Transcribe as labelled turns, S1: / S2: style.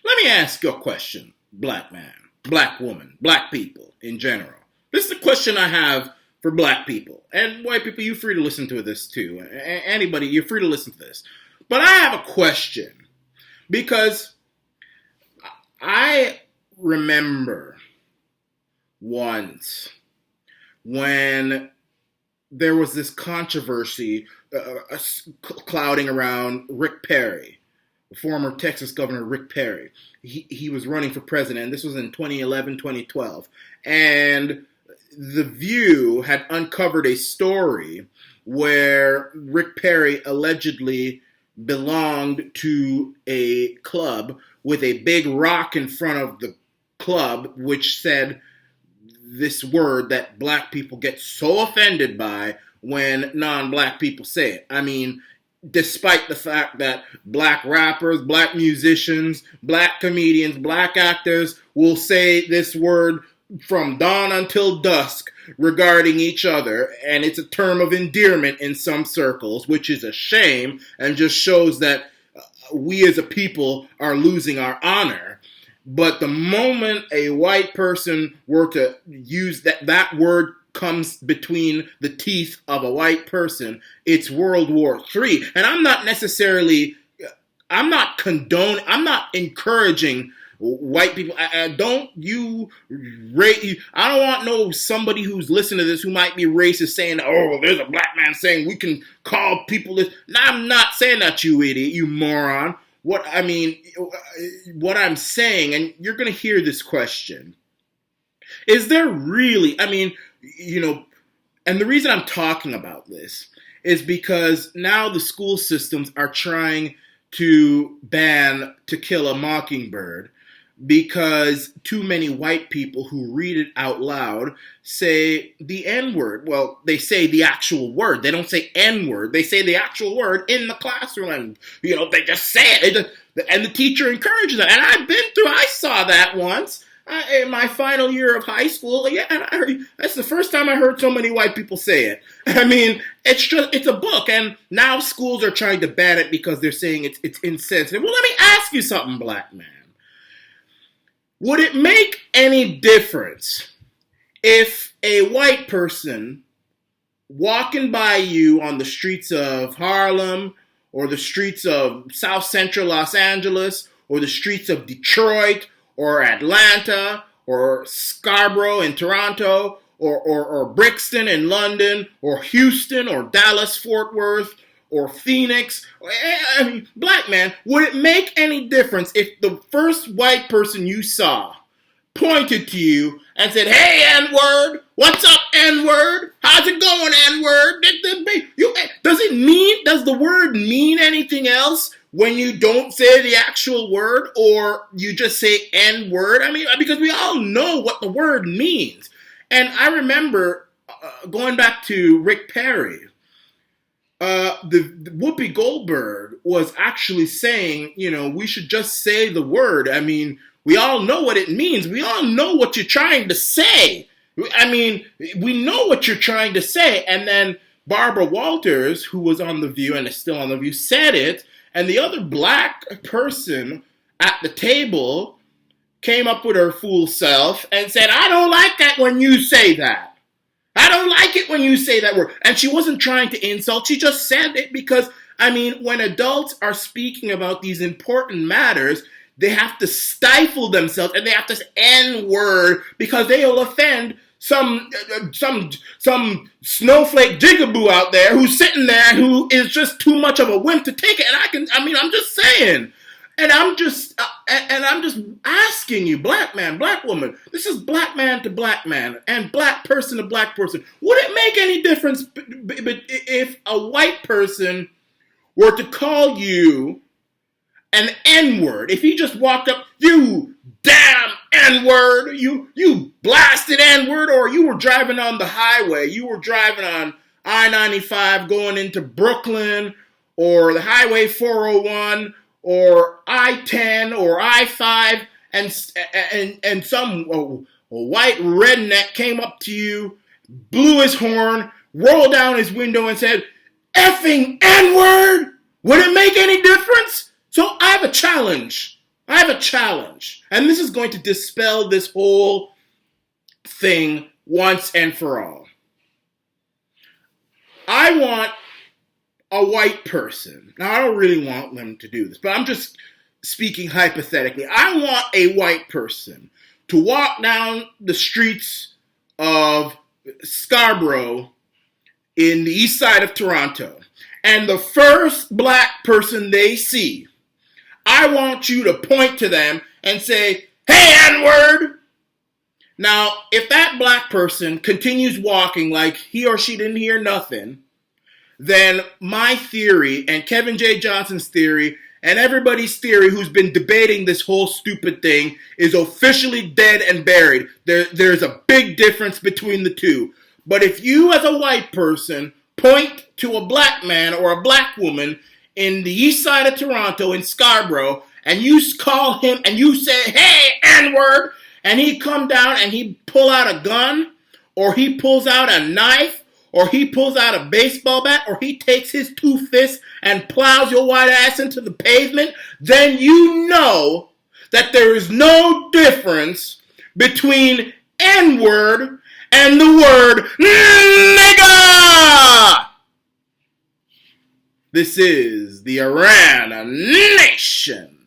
S1: Let me ask you a question, black man, black woman, black people in general. This is a question I have for black people. And white people, you're free to listen to this too. Anybody, you're free to listen to this. But I have a question because I remember once when there was this controversy clouding around Rick Perry, former Texas Governor Rick Perry. He was running for president. This was in 2011, 2012. And The View had uncovered a story where Rick Perry allegedly belonged to a club with a big rock in front of the club, which said this word that black people get so offended by when non-black people say it. I mean, despite the fact that black rappers, black musicians, black comedians, black actors will say this word from dawn until dusk regarding each other, and it's a term of endearment in some circles, which is a shame and just shows that we as a people are losing our honor. But the moment a white person were to use that word comes between the teeth of a white person, it's World War III. And I'm not encouraging white people. I don't want somebody who's listening to this who might be racist saying, oh, there's a black man saying we can call people this. No, I'm not saying that, you idiot, you moron. What I'm saying, and you're going to hear this question, is there really, and the reason I'm talking about this is because now the school systems are trying to ban To Kill a Mockingbird because too many white people who read it out loud say the N-word. Well, they say the actual word. They don't say N-word. They say the actual word in the classroom. And, they just say it. And the teacher encourages that. And I saw that once in my final year of high school. Yeah, and that's the first time I heard so many white people say it. I mean, it's a book. And now schools are trying to ban it because they're saying it's insensitive. Well, let me ask you something, black man. Would it make any difference if a white person walking by you on the streets of Harlem or the streets of South Central Los Angeles or the streets of Detroit or Atlanta or Scarborough in Toronto or Brixton in London or Houston or Dallas, Fort Worth or Phoenix, black man, would it make any difference if the first white person you saw pointed to you and said, hey, N-word, what's up, N-word? How's it going, N-word? Does the word mean anything else when you don't say the actual word or you just say N-word? Because we all know what the word means. And I remember going back to Rick Perry, the Whoopi Goldberg was actually saying, we should just say the word. We all know what it means. We all know what you're trying to say. We know what you're trying to say. And then Barbara Walters, who was on The View and is still on The View, said it. And the other black person at the table came up with her fool self and said, I don't like that when you say that. I don't like it when you say that word. And she wasn't trying to insult. She just said it because, when adults are speaking about these important matters, they have to stifle themselves and they have to say N-word because they will offend some snowflake jigaboo out there who's sitting there who is just too much of a wimp to take it. And I'm just saying. And I'm just asking you, black man, black woman, this is black man to black man and black person to black person. Would it make any difference if a white person were to call you an N-word? If he just walked up, you damn N-word, you blasted N-word, or you were driving on the highway, you were driving on I-95 going into Brooklyn or the Highway 401, or I-10 or I-5, and some white redneck came up to you, blew his horn, rolled down his window and said, effing N-word, would it make any difference? So I have a challenge. I have a challenge. And this is going to dispel this whole thing once and for all. I want a white person. Now, I don't really want them to do this, but I'm just speaking hypothetically. I want a white person to walk down the streets of Scarborough in the east side of Toronto, and the first black person they see, I want you to point to them and say, "Hey, N-word!" Now, if that black person continues walking like he or she didn't hear nothing, then my theory and Kevin J. Johnson's theory and everybody's theory who's been debating this whole stupid thing is officially dead and buried. There's a big difference between the two. But if you as a white person point to a black man or a black woman in the east side of Toronto in Scarborough and you call him and you say, "Hey, N-word," and he come down and he pull out a gun or he pulls out a knife or he pulls out a baseball bat or he takes his two fists and plows your white ass into the pavement, then you know that there is no difference between N-word and the word nigger. This is the Iran Nation.